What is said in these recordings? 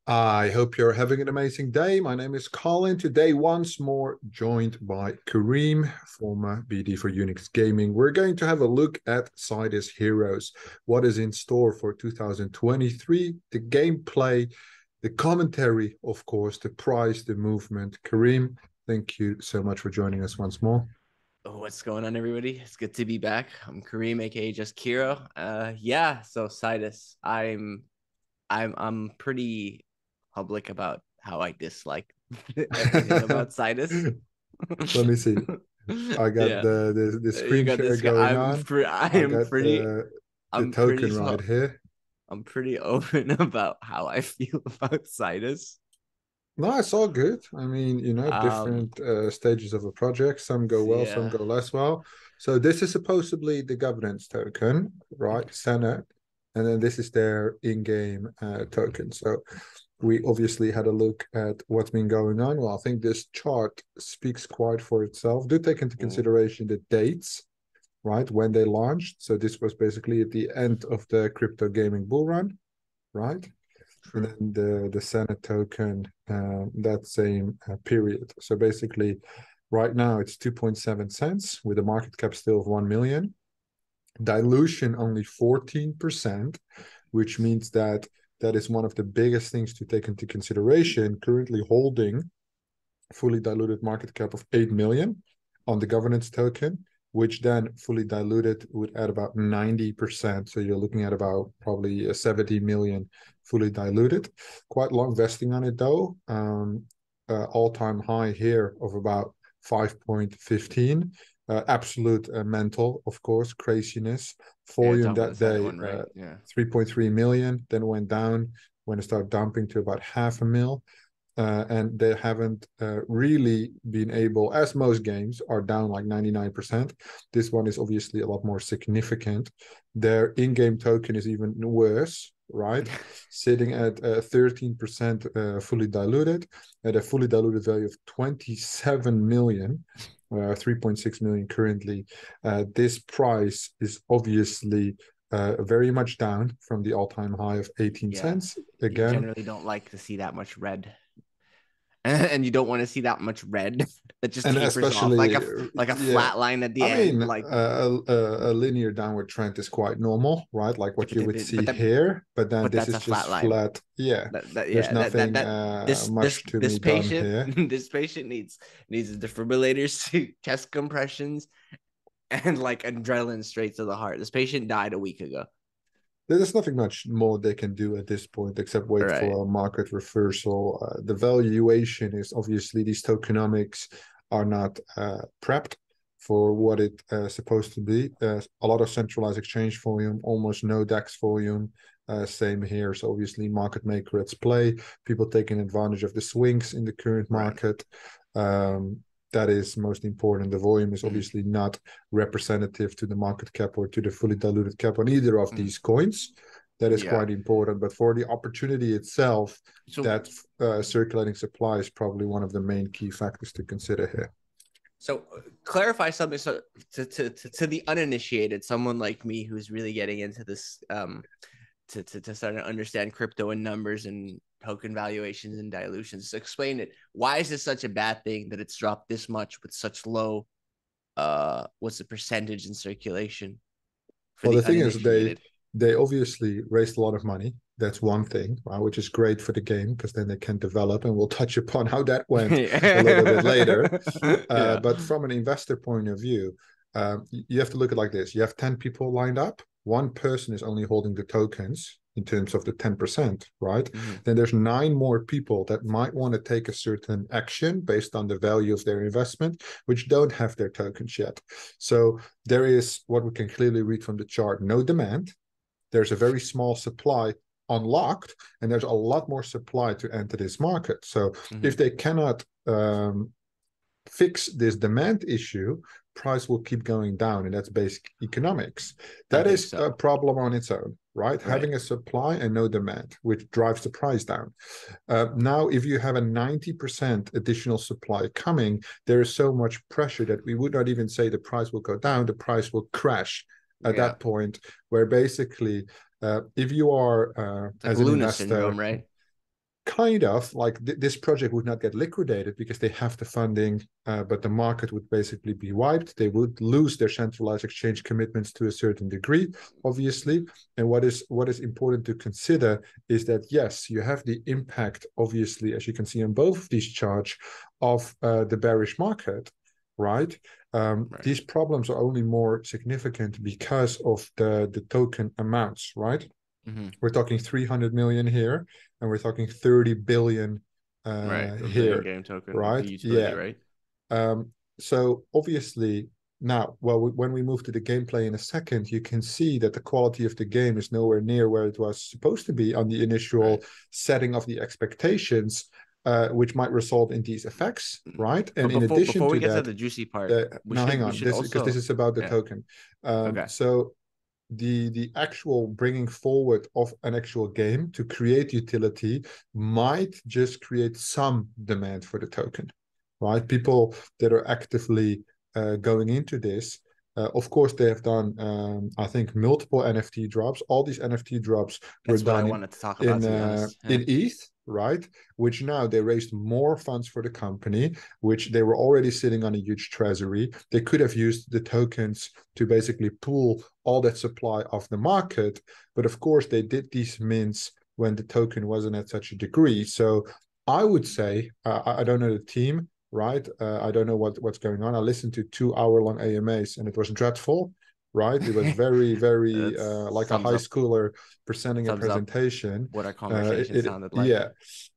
I hope you're having an amazing day. My name is Colin. Today, once more, joined by Kareem, former BD for Unix Gaming. We're going to have a look at Sidus Heroes, what is in store for 2023, the gameplay, the commentary, of course, the prize, the movement. Kareem, thank you so much for joining us once more. Oh, what's going on, everybody? It's good to be back. I'm Kareem, aka just Kiro. So Sidus, I'm pretty public about how I dislike everything about Sidus. Let me see. I got Yeah, the you screen got share this guy. going on. I I am got pretty. the I'm pretty. token right here. I'm pretty open about how I feel about Sidus. No, it's all good. I mean, Um, different stages of a project. Some go well, some yeah. go less well. So this is supposedly the governance token, right? Senate. And then this is their in-game token. So we obviously had a look at what's been going on. Well, I think this chart speaks quite for itself. Do take into Mm, consideration the dates, right? When they launched. So this was basically at the end of the crypto gaming bull run, right? And true. then the Senate token that same period. So basically, right now it's 2.7 cents with a market cap still of 1 million. Dilution only 14%, which means that that is one of the biggest things to take into consideration. Currently holding fully diluted market cap of 8 million on the governance token, which then fully diluted would add about 90%. So you're looking at about probably 70 million fully diluted. Quite long vesting on it though. All-time high here of about 5.15. Absolute mental, of course, craziness. Yeah, Volume talking about the that Senate day, one, right? Yeah. 3.3 million, then went down when it started dumping to about half a mil. And they haven't really been able, as most games are down like 99%. This one is obviously a lot more significant. Their in-game token is even worse, right? Sitting at 13% fully diluted, at a fully diluted value of 27 million. 3.6 million currently. This price is obviously very much down from the all-time high of 18 Yeah. cents. You Again, generally don't like to see that much red. And you don't want to see that much red that just and tapers off especially like a yeah, flat line at the I end. mean Like, a linear downward trend is quite normal, right? Like yeah, what you would see that here, but then but this that's is a just flat line. flat. Yeah, That there's yeah nothing that much to this be done patient here. this patient needs defibrillators to chest compressions and like adrenaline straight to the heart. This patient died a week ago. There's nothing much more they can do at this point except wait Right. for a market reversal. The valuation is obviously these tokenomics are not prepped for what it's supposed to be. A lot of centralized exchange volume, almost no DEX volume. Same here. So obviously market maker at play, people taking advantage of the swings in the current Right. market. That is most important. The volume is Mm, obviously not representative to the market cap or to the fully diluted cap on either of mm. these coins. That is Yeah. quite important. But for the opportunity itself, So that circulating supply is probably one of the main key factors to consider here. clarify something so to the uninitiated, someone like me who's really getting into this to start to understand crypto and numbers and token valuations and dilutions. So explain it. Why is this such a bad thing that it's dropped this much with such low what's the percentage in circulation for Well, the the thing is, uninitiated? they obviously raised a lot of money. That's one thing, right, which is great for the game because then they can develop, and we'll touch upon how that went a little bit later. Yeah. But from an investor point of view, you have to look at it like this: you have 10 people lined up. One person is only holding the tokens in terms of the 10%, right? Mm-hmm. Then there's nine more people that might want to take a certain action based on the value of their investment, which don't have their tokens yet. So there is what we can clearly read from the chart: no demand. There's a very small supply unlocked, and there's a lot more supply to enter this market. So Mm-hmm. if they cannot fix this demand issue, price will keep going down, and that's basic economics. I That think is a so. problem on its own, right? Right. Having a supply and no demand, which drives the price down. Now, if you have a 90% additional supply coming, there is so much pressure that we would not even say the price will go down, the price will crash at Yeah. that point, where basically, if you are It's like as an Luna investor, syndrome, right? kind of like this project would not get liquidated because they have the funding, but the market would basically be wiped. They would lose their centralized exchange commitments to a certain degree, obviously. And what is important to consider is that, yes, you have the impact, obviously, as you can see on both of these charts, of the bearish market, right? Right. These problems are only more significant because of the token amounts, right? Mm-hmm. We're talking 300 million here, and we're talking 30 billion Right. Of the here, in-game token, of the right? utility, Yeah. right? So obviously now, well, when we move to the gameplay in a second, you can see that the quality of the game is nowhere near where it was supposed to be on the initial setting of the expectations, which might result in these effects, right? But And in addition before we to get to that, the juicy part, now hang we on, should this because this also, is about the yeah. token. Okay. So the actual bringing forward of an actual game to create utility might just create some demand for the token, right? People that are actively going into this, of course, they have done, I think, multiple NFT drops. All these NFT drops were That's what I done wanted to talk about, to be honest. Yeah. in ETH, right? Which now they raised more funds for the company, which they were already sitting on a huge treasury. They could have used the tokens to basically pool all that supply off the market. But of course, they did these mints when the token wasn't at such a degree. So I would say, I don't know the team, right? I don't know what's going on. I listened to 2 hour long AMAs and it was dreadful, right? It was very, very like a Sums high up schooler presenting a sums up presentation. what our conversation sounded like. Yeah,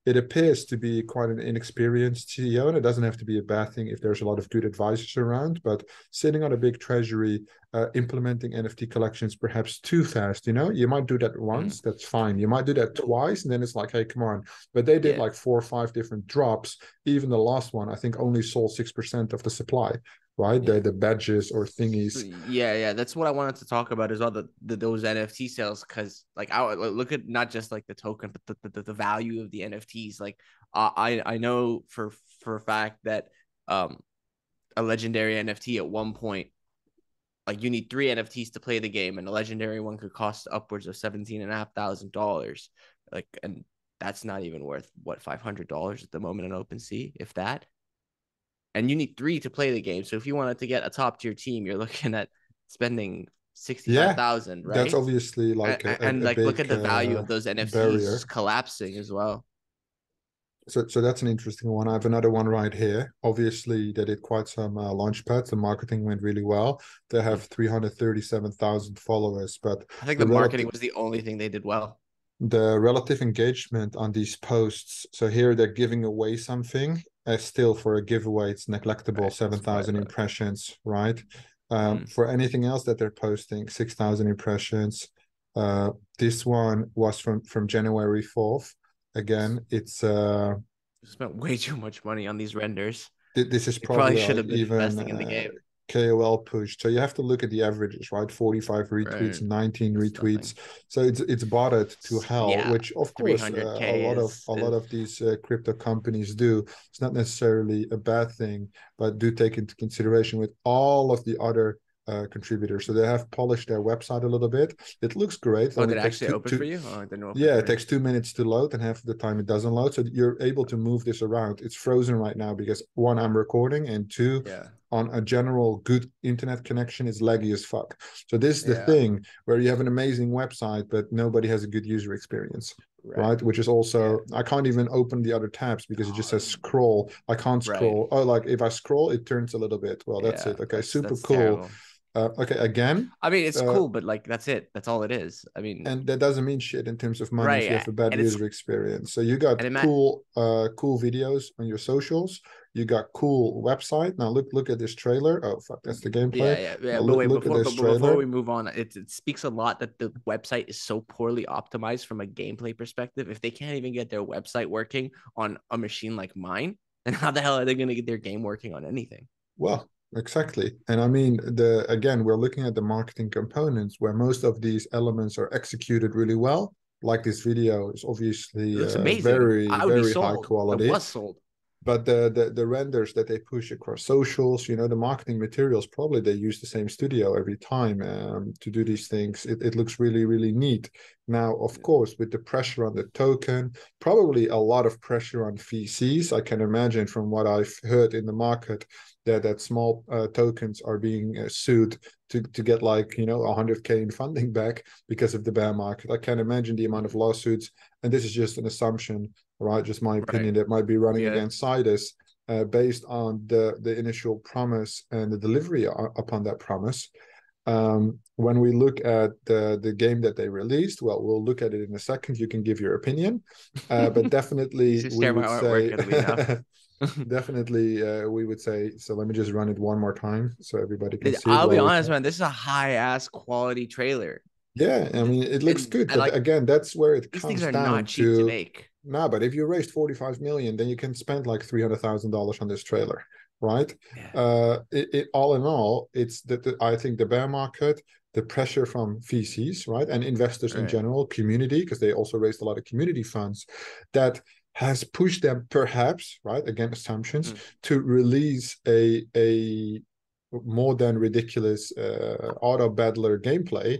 it appears to be quite an inexperienced CEO, and it doesn't have to be a bad thing if there's a lot of good advisors around. But sitting on a big treasury, implementing NFT collections perhaps too fast, you might do that once, that's fine. You might do that twice, and then it's like, hey, come on. But they did like 4 or 5 different drops. Even the last one, I think, only sold 6% of the supply. Right, the badges or thingies. Yeah, that's what I wanted to talk about as well. Those NFT sales, because like I look at not just like the token, but the value of the NFTs. Like I know for a fact that a legendary NFT at one point, like you need 3 NFTs to play the game, and a legendary one could cost upwards of $17,500. Like, and that's not even worth what $500 at the moment on OpenSea, if that. And you need 3 to play the game. So if you wanted to get a top tier team, you're looking at spending 65,000, right? That's obviously like and a like big look at the value of those NFTs barrier. collapsing as well. So that's an interesting one. I have another one right here. Obviously, they did quite some launch pads. The marketing went really well. They have 337,000 followers, but I think the marketing was the only thing they did well. The relative engagement on these posts. So here they're giving away something. Still, for a giveaway, it's neglectable. Right, 7,000 impressions, right? For anything else that they're posting, 6,000 impressions. This one was from January 4th. Again, it's spent way too much money on these renders. This is probably should have like been even investing in the game. KOL pushed. So you have to look at the averages, right? 45 retweets, 19 retweets. So it's botted to hell, which of course a lot of these crypto companies do. It's not necessarily a bad thing, but do take into consideration with all of the other contributors. So they have polished their website a little bit. It looks great. Did it actually open for you? Oh, I didn't open it takes 2 minutes to load, and half of the time it doesn't load. So you're able to move this around. It's frozen right now because 1, I'm recording, and 2, on a general good internet connection, it's laggy as fuck. So this is the thing where you have an amazing website, but nobody has a good user experience. Right, which is also I can't even open the other tabs because it just says scroll. I can't scroll. Oh, like if I scroll, it turns a little bit. Well, that's it. Okay, super cool. Terrible. Okay, again. I mean, it's cool, but like that's it. That's all it is. I mean, and that doesn't mean shit in terms of money if you have a bad user experience. So you got cool videos on your socials. You got cool website. Now look at this trailer. Oh fuck, that's the gameplay. Yeah. But wait, before we move on, it speaks a lot that the website is so poorly optimized from a gameplay perspective. If they can't even get their website working on a machine like mine, then how the hell are they going to get their game working on anything? Well, exactly. And I mean, again, we're looking at the marketing components where most of these elements are executed really well. Like this video is obviously very high quality. It was sold. But the renders that they push across socials, the marketing materials, probably they use the same studio every time to do these things. It looks really, really neat. Now, of course, with the pressure on the token, probably a lot of pressure on VCs. I can imagine from what I've heard in the market that small tokens are being sued to get like 100K in funding back because of the bear market. I can imagine the amount of lawsuits, and this is just an assumption, right? Just my opinion, that might be running against Sidus based on the initial promise and the delivery upon that promise. When we look at the game that they released, well, we'll look at it in a second. You can give your opinion, but definitely we would say definitely we would say. So let me just run it one more time so everybody can see. I'll be honest, man. This is a high ass quality trailer. Yeah, I mean it looks good, but like, again, that's where it these comes things are down not cheap to make. No, but if you raised 45 million, then you can spend like $300,000 on this trailer, right? Yeah. All in all, it's I think the bear market, the pressure from VCs, right, and investors in general, community, because they also raised a lot of community funds, that has pushed them perhaps, right, again assumptions, to release a more than ridiculous auto battler gameplay,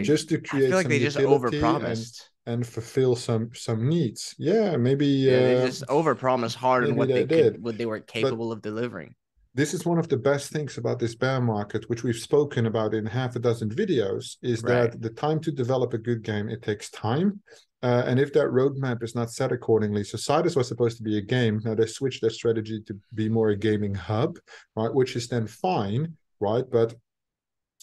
just to create I feel like some they just utility and fulfill some needs. Yeah, maybe they just overpromised hard on what they weren't capable of delivering. This is one of the best things about this bear market, which we've spoken about in half a dozen videos, is that the time to develop a good game, it takes time. And if that roadmap is not set accordingly, so Sidus was supposed to be a game. Now they switched their strategy to be more a gaming hub, right? Which is then fine, right? But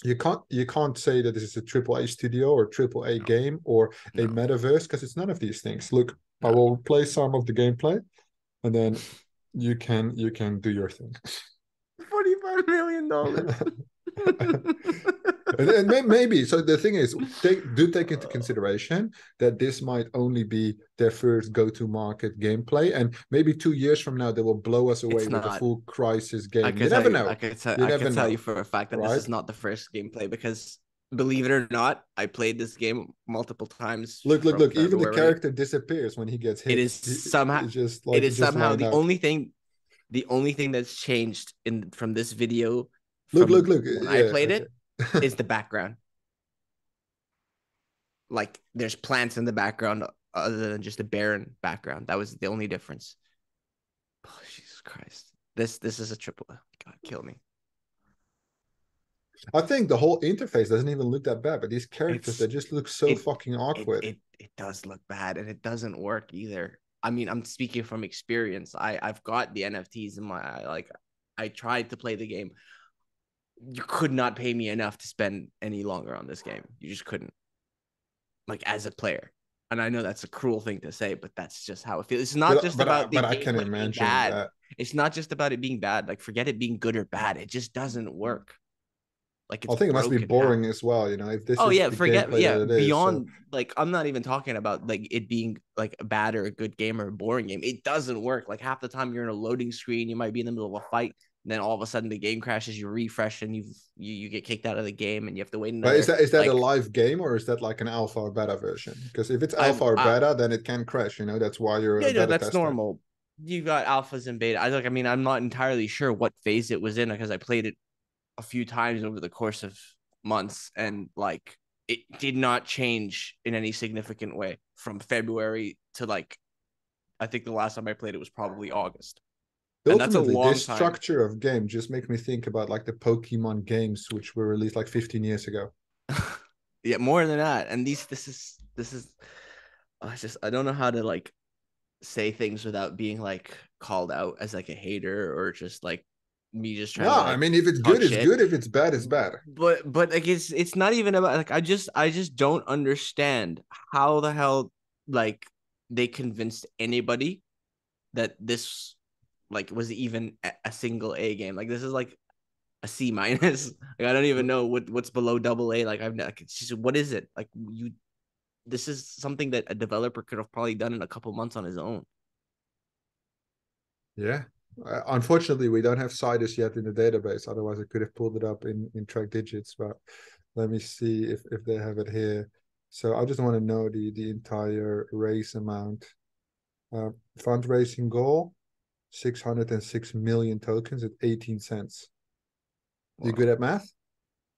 you can't say that this is a AAA studio or AAA game or a metaverse, because it's none of these things. Look, I will play some of the gameplay, and then you can do your thing. $45 million. and maybe so the thing is, take into consideration that this might only be their first go-to-market gameplay, and maybe 2 years from now they will blow us away with a full Crisis game. You never know. I can tell you for a fact that this is not the first gameplay, because believe it or not, I played this game multiple times. Look, even the character disappears when he gets hit. It is somehow the only thing that's changed from this video. Look. When I played it, is the background. Like, there's plants in the background other than just a barren background. That was the only difference. Oh, Jesus Christ. This is a triple. God, kill me. I think the whole interface doesn't even look that bad, but these characters, they just look so fucking awkward. It does look bad, and it doesn't work either. I mean, I'm speaking from experience. I've got the NFTs in my I tried to play the game. You could not pay me enough to spend any longer on this game. You just couldn't. Like, as a player. And I know that's a cruel thing to say, but that's just how it feels. It's not just about the game being bad. That. It's not just about it being bad. Like, forget it being good or bad. It just doesn't work. Like, I think it must be boring as well, if this beyond like, I'm not even talking about like it being like a bad or a good game or a boring game. It doesn't work. Like, half the time you're in a loading screen, you might be in the middle of a fight, and then all of a sudden the game crashes, you refresh, and you get kicked out of the game, and you have to wait another. But is that a live game, or is that like an alpha or beta version? Because if it's alpha or beta, then it can crash. That's why you're that's tester. Normal. You got alphas and beta. I'm not entirely sure what phase it was in, because I played it a few times over the course of months, and like, it did not change in any significant way from February to like, I think the last time I played it was probably August. And that's a long this time. Structure of game just makes me think about like the Pokemon games, which were released like 15 years ago. Yeah, more than that. And this is I don't know how to like say things without being like called out as like a hater, or just like me just trying to, like, I mean, if it's good, it's good. If it's bad, it's bad. But like, it's not even about like, I just don't understand how the hell like they convinced anybody that this like was even a single A game. Like, this is like a C minus. Like, I don't even know what's below AA. Like, it's just, what is it? Like, this is something that a developer could have probably done in a couple months on his own. Yeah. Unfortunately, we don't have Sidus yet in the database. Otherwise, I could have pulled it up in track digits. But let me see if they have it here. So I just want to know the entire raise amount. Fundraising goal, 606 million tokens at 18 cents. Wow. You good at math?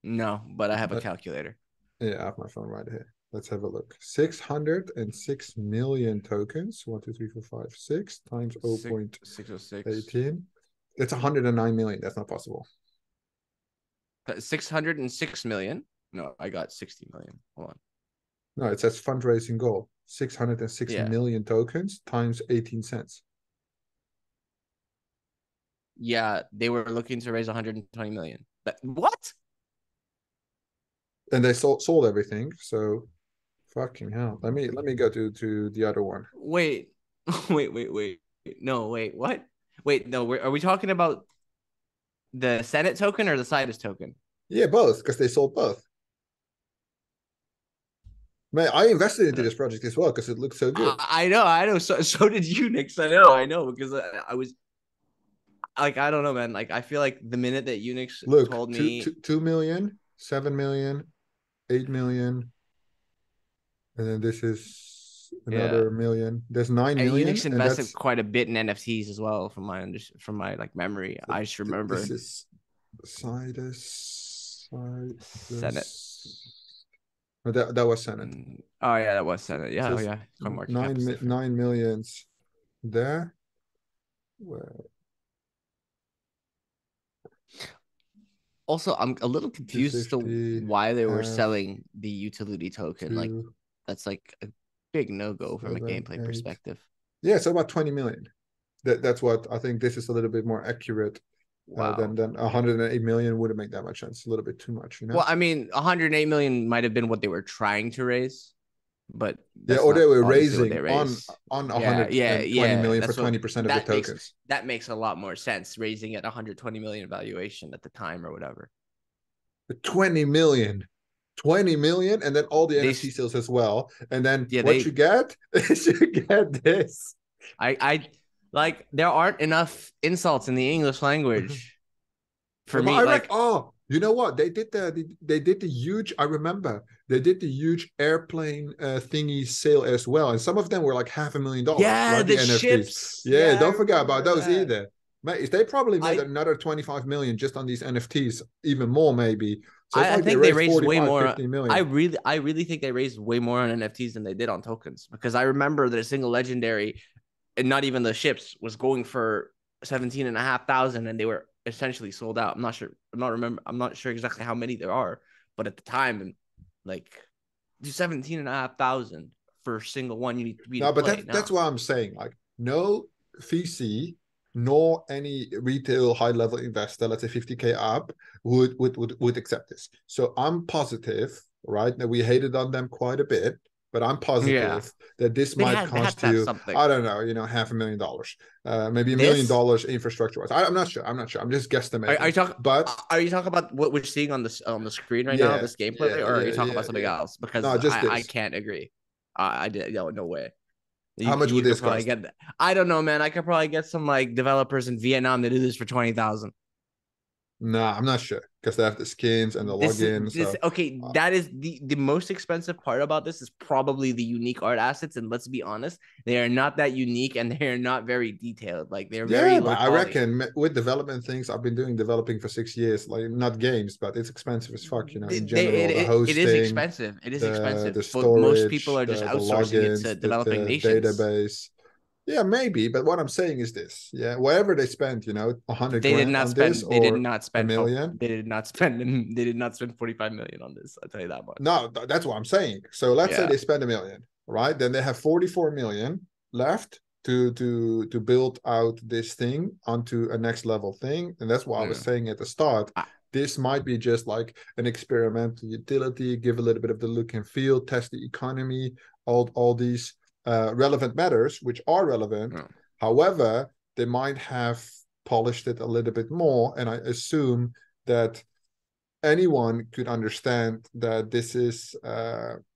No, but I have a calculator. Yeah, I have my phone right here. Let's have a look. 606 million tokens. 1, 2, 3, 4, 5, 6 times 0.18. It's 109 million. That's not possible. 606 million. No, I got 60 million. Hold on. No, it says fundraising goal. 606 million tokens times 18 cents. Yeah, they were looking to raise 120 million. But what? And they sold everything. So fucking hell. Let me go to the other one. Wait. Wait. No, wait. What? Wait, no. Are we talking about the Senate token or the Sidus token? Yeah, both, because they sold both. Man, I invested into this project as well because it looks so good. I know. So did you, Nix. I know because I was like, I don't know, man. Like, I feel like the minute that Unix told me 2 million, 7 million, 8 million, and then this is another million. There's 9 million. Unix invested quite a bit in NFTs as well, from my like memory. I just remember. This is Sidus. Senate. Oh, that was Senate. Oh yeah, that was Senate. Yeah, so 9 millions there. Well, also, I'm a little confused as to why they were selling the utility token. Like, that's like a big no-go from a gameplay perspective. Yeah, so about 20 million. That's what I think. This is a little bit more accurate. Than 108 million wouldn't make that much sense. A little bit too much, you know. Well, I mean, 108 million might have been what they were trying to raise, but or they were raising on 120 million for 20% of the tokens. That makes a lot more sense, raising at 120 million valuation at the time or whatever. 20 million, and then all the NFT sales as well. And then what you get is you get this. I like, there aren't enough insults in the English language for me. You know what? They did the huge. I remember they did the huge airplane thingy sale as well, and some of them were like $500,000. Yeah, right? the ships. Yeah, don't forget about those either. Mate, they probably made another 25 million just on these NFTs, even more maybe. So I think they raised way more. 50 million. I really think they raised way more on NFTs than they did on tokens, because I remember that a single legendary, and not even the ships, was going for 17,500, and they were essentially sold out. I'm not sure exactly how many there are, but at the time, like, 17,500 for a single one, you need to be. No, but that's why I'm saying, like, no VC nor any retail high level investor, let's say 50K up, would accept this. So I'm positive, right? Now, we hated on them quite a bit, but I'm positive that this might cost you, I don't know, $500,000, maybe $1 million infrastructure wise. I'm not sure. I'm just guesstimating. Are you talking about what we're seeing on the screen right now, this gameplay, or are you talking about something else? Because I can't agree. No way. How much would this cost? I don't know, man. I could probably get some like developers in Vietnam to do this for 20,000. No, I'm not sure, because they have the skins and the logins. Okay, that is the most expensive part about this, is probably the unique art assets. And let's be honest, they are not that unique, and they are not very detailed. Like, they're very low quality. I reckon with development things, I've been doing developing for 6 years, like, not games, but it's expensive as fuck, you know. In general, the hosting, it is expensive. It is expensive. The storage, most people are just outsourcing it to developing nations. Database. Yeah, maybe, but what I'm saying is this: whatever they spent, 100 they did not spend. They did not spend $1 million. They did not spend. They did not spend 45 million on this. I'll tell you that much. No, that's what I'm saying. So let's say they spend $1 million, right? Then they have 44 million left to build out this thing onto a next level thing, and that's what I was saying at the start. This might be just like an experimental utility, give a little bit of the look and feel, test the economy, all these relevant matters, which are relevant. However, they might have polished it a little bit more, and I assume that anyone could understand that this is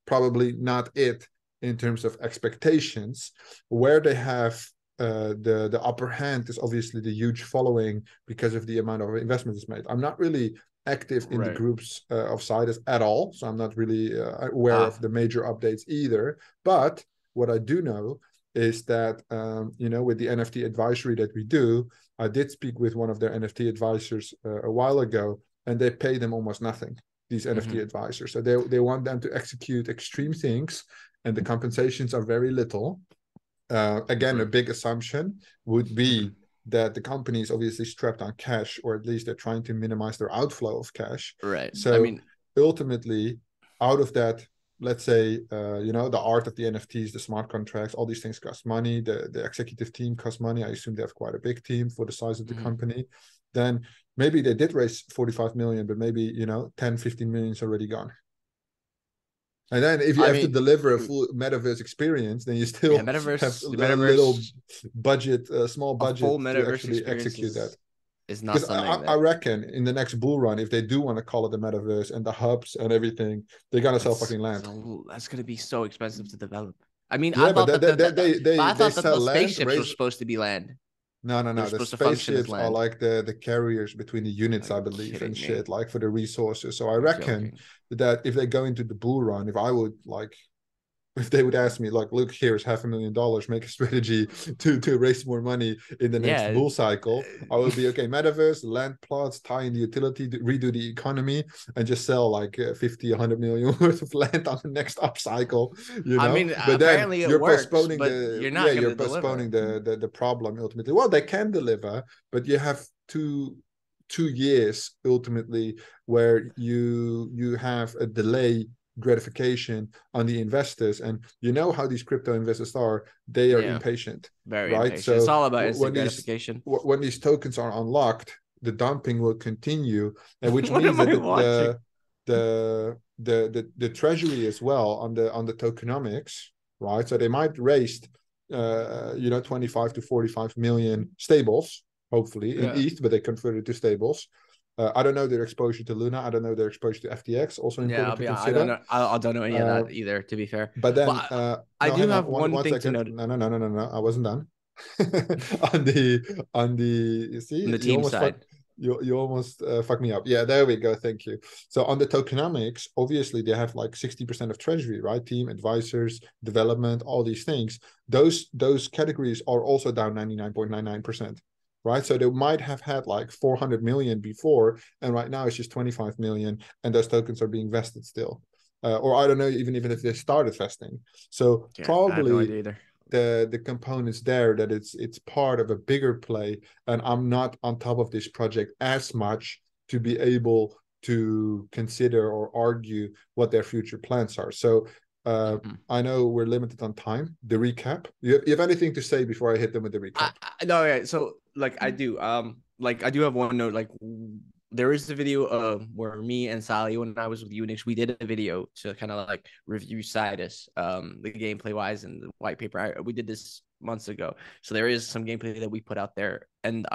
probably not it in terms of expectations. Where they have the upper hand is obviously the huge following, because of the amount of investment is made. I'm not really active in the groups of Sidus at all, so I'm not really aware of the major updates either. But what I do know is that, with the NFT advisory that we do, I did speak with one of their NFT advisors a while ago, and they pay them almost nothing. these NFT advisors. So they want them to execute extreme things, and the compensations are very little. Again, a big assumption would be that the company is obviously strapped on cash, or at least they're trying to minimize their outflow of cash. Right. So I mean, ultimately, out of that, let's say, the art of the NFTs, the smart contracts, all these things cost money. The executive team costs money. I assume they have quite a big team for the size of the company. Then maybe they did raise 45 million, but maybe, 10, 15 million is already gone. And then if you have to deliver a full metaverse experience, then you still have a little budget, small budget to actually execute that. Is not something I reckon in the next bull run, if they do want to call it the metaverse and the hubs and everything, they're gonna sell fucking land. That's gonna be so expensive to develop. I mean, yeah, I thought that the spaceships were supposed to be land. No. The spaceships are like the carriers between the units, I believe, and shit, like for the resources. So I reckon that if they go into the bull run, if they would ask me, like, look, here's $500,000, make a strategy to raise more money in the next bull cycle, I would be okay. Metaverse, land plots, tie in the utility, redo the economy, and just sell like 50, 100 million worth of land on the next up cycle. I mean, but then you're postponing the problem ultimately. Well, they can deliver, but you have 2 years ultimately where you have a delay gratification on the investors, and you know how these crypto investors are. They are impatient, very right impatient. So it's all about instant gratification. When these tokens are unlocked, the dumping will continue, and which means that the treasury as well on the tokenomics, right? So they might raise 25 to 45 million stables, hopefully in ETH, but they convert it to stables. I don't know their exposure to Luna. I don't know their exposure to FTX. Also important to consider. I don't know any of that either, to be fair. But then I do have one thing to note. No. I wasn't done. on the you see, on the team side. You almost fucked me up. Yeah, there we go. Thank you. So on the tokenomics, obviously they have like 60% of treasury, right? Team, advisors, development, all these things. Those categories are also down 99.99%. Right, so they might have had like 400 million before, and right now it's just 25 million, and those tokens are being vested still, or I don't know, even if they started vesting. So probably the components there that it's part of a bigger play, and I'm not on top of this project as much to be able to consider or argue what their future plans are. So I know we're limited on time. The recap. You have anything to say before I hit them with the recap? No, yeah. So like I do. I do have one note. Like there is a video where me and Sally, when I was with Unix, we did a video to kind of like review Sidus, the gameplay wise and the white paper. We did this months ago, so there is some gameplay that we put out there, and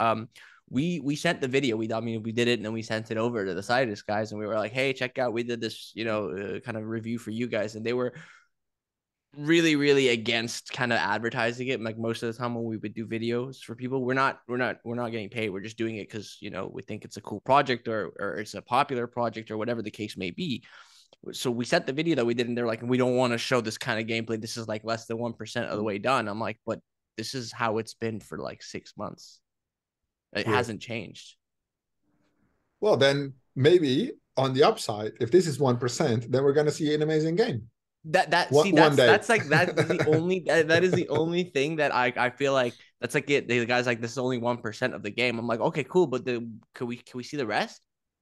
we sent the video. We did it, and then we sent it over to the Sidus guys, and we were like, hey, check out, we did this, kind of review for you guys, and they were really, really against kind of advertising it. Like most of the time when we would do videos for people, we're not getting paid. We're just doing it because we think it's a cool project or it's a popular project or whatever the case may be. So we sent the video that we did, and they're like, we don't want to show this kind of gameplay. This is like less than 1% of the way done. I'm like, but this is how it's been for like 6 months. It hasn't changed. Well, then maybe on the upside, if this is 1%, then we're gonna see an amazing game. That's the only that is the only thing that I feel like that's like it. The guy's like, this is only 1% of the game. I'm like, okay, cool, but can we see the rest?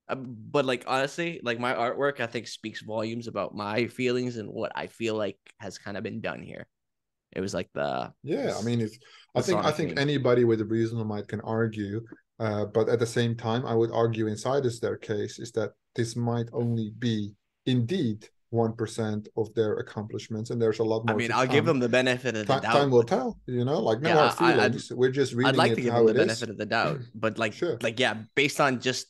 But like honestly, like my artwork, I think speaks volumes about my feelings and what I feel like has kind of been done here. It was like I mean, I think anybody with a reasonable mind can argue, but at the same time, I would argue inside their case is that this might only be indeed 1% of their accomplishments, and there's a lot more. I mean, I'll give them the benefit of the doubt. Time will tell, like no hard feelings. We're just reading. I'd like to give them the benefit of the doubt, but based on just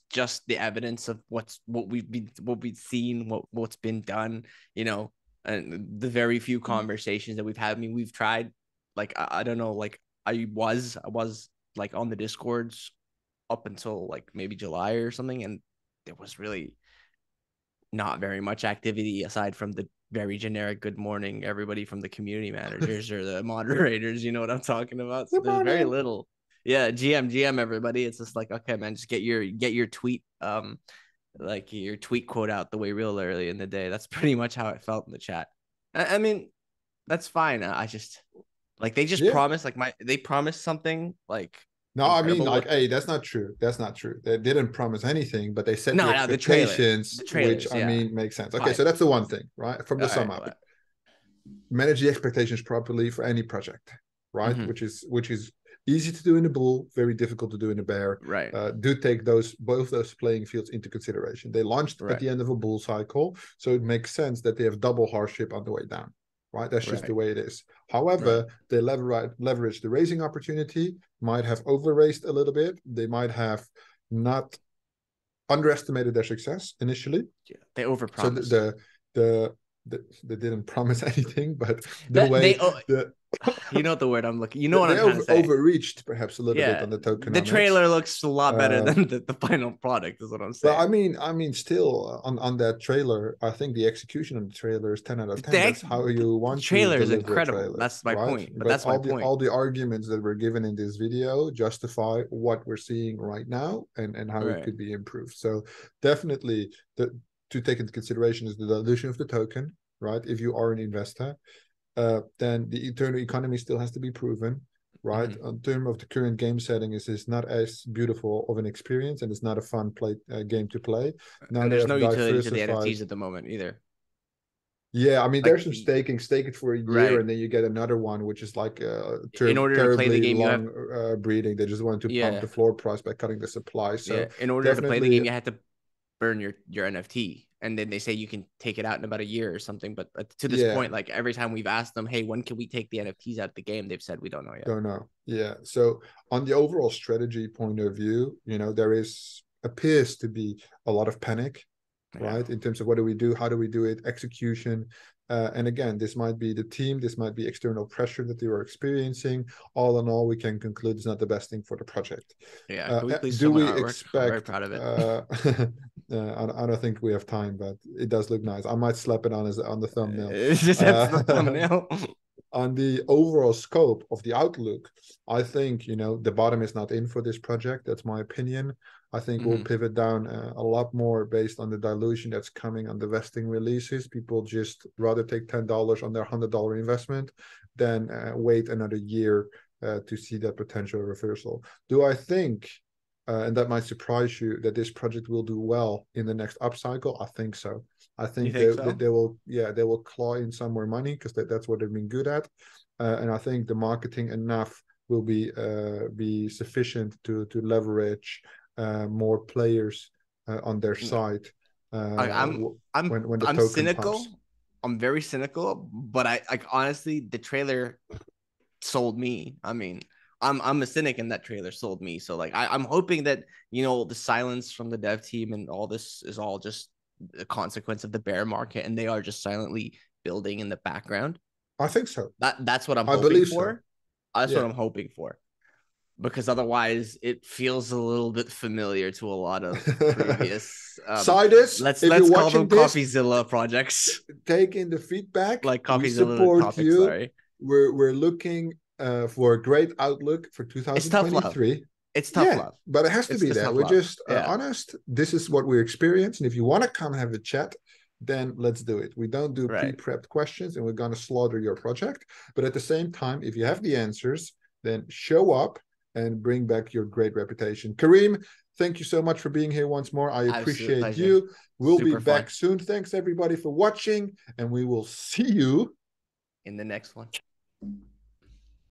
the evidence of what we've seen, what's been done, and the very few conversations that we've had. I mean, we've tried, like I don't know, like I was like on the Discords up until like maybe July or something, and there was really not very much activity aside from the very generic good morning everybody from the community managers or the moderators. You know what I'm talking about? So there's very little. Yeah, GM everybody. It's just like, okay, man, just get your tweet like your tweet quote out the way real early in the day. That's pretty much how it felt in the chat. I mean, that's fine. I just like they just Yeah. promised they promised something like No, I mean, incredible like, with hey, that's not true. That's not true. They didn't promise anything, but they set the no the trailer, expectations, the which trailers, I yeah, mean makes sense. Okay, so fine. that's the one thing, right? From All the sum right, up, manage the expectations properly for any project, right? mm-hmm. Which is easy to do in the bull, very difficult to do in the bear. Right, Do take both those playing fields into consideration. They launched at right, the end of a bull cycle, so it makes sense that they have double hardship on the way down. Right, that's just the right, way it is. right. However, they leverage the raising opportunity, might have over raised a little bit. They might have not underestimated their success initially. Yeah, they So overpromised. they didn't promise anything, but the That way they the you know the word I'm looking. You know what they I'm trying to say. overreached perhaps a little bit Yeah, on the the tokenomics. trailer looks a lot better Uh, than the final product. Is what I'm but saying. I mean, still on that trailer, I think the execution on the trailer is 10 out of 10. The, That's how you the want to trailer is deliver a incredible. trailer, That's my right? point. But But that's my point. all the arguments that were given in this video justify what we're seeing right now and how it Right. could be improved. So definitely to take into consideration is the dilution of the token, right? If you are an investor, then the eternal economy still has to be proven, right? Mm-hmm. In terms of the current game setting, is not as beautiful of an experience, and it's not a fun game to play. Now And they there's have no utility to the diversified. NFTs at the moment either. Yeah, I mean, Like, there's some staking. Stake it for a year, right. and then you get another one, which is like In order to play the terribly game, you have long breeding. They just wanted to pump yeah, the floor price by cutting the supply. yeah. So In order to play the definitely, game, you had to burn your NFT, and then they say you can take it out in about a year or something. But to this yeah. point, like every time we've asked them, hey, when can we take the NFTs out of the game? They've said we don't know yet. Don't know. Yeah. So on the overall strategy point of view, there appears to be a lot of panic, Yeah. right? In terms of what do we do, how do we do it, execution. And again, this might be the team, this might be external pressure that they are experiencing. All in all, we can conclude it's not the best thing for the project. Yeah. Can we please Do show my we artwork? I'm very expect? proud of it. I don't think we have time, but it does look nice. I might slap it on the thumbnail. It's just that's the thumbnail. On the overall scope of the outlook, I think the bottom is not in for this project. That's my opinion. I think we'll pivot down a lot more based on the dilution that's coming on the vesting releases. People just rather take $10 on their $100 investment than wait another year to see that potential reversal. Do I think, and that might surprise you, that this project will do well in the next upcycle? I think so. I think think so? they will claw in some more money because that's what they've been good at, and I think the marketing enough will be sufficient to leverage more players on their side when the I'm token cynical. pumps. I'm very cynical, but I like honestly the trailer sold me. I mean, I'm a cynic and that trailer sold me. So like I'm hoping that the silence from the dev team and all this is all just a consequence of the bear market and they are just silently building in the background. I think so. That's what I'm I hoping believe for. so. That's Yeah. what I'm hoping for. Because otherwise it feels a little bit familiar to a lot of previous Sidus, if you're let's call them watching this, CoffeeZilla projects. take in the feedback. Like We CoffeeZilla support topics, you. sorry. We're looking for a great outlook for It's tough love. 2023. It's tough Yeah, love. but it has to It's be just that. tough We're love. just Yeah. honest. This is what we're experiencing. If you want to come have a chat, then let's do it. We don't do Right. pre-prepped questions and we're going to slaughter your project. But at the same time, if you have the answers, then show up and bring back your great reputation. Kareem, thank you so much for being here once more. I appreciate you. We'll be back soon. Thanks everybody for watching, and we will see you in the next one.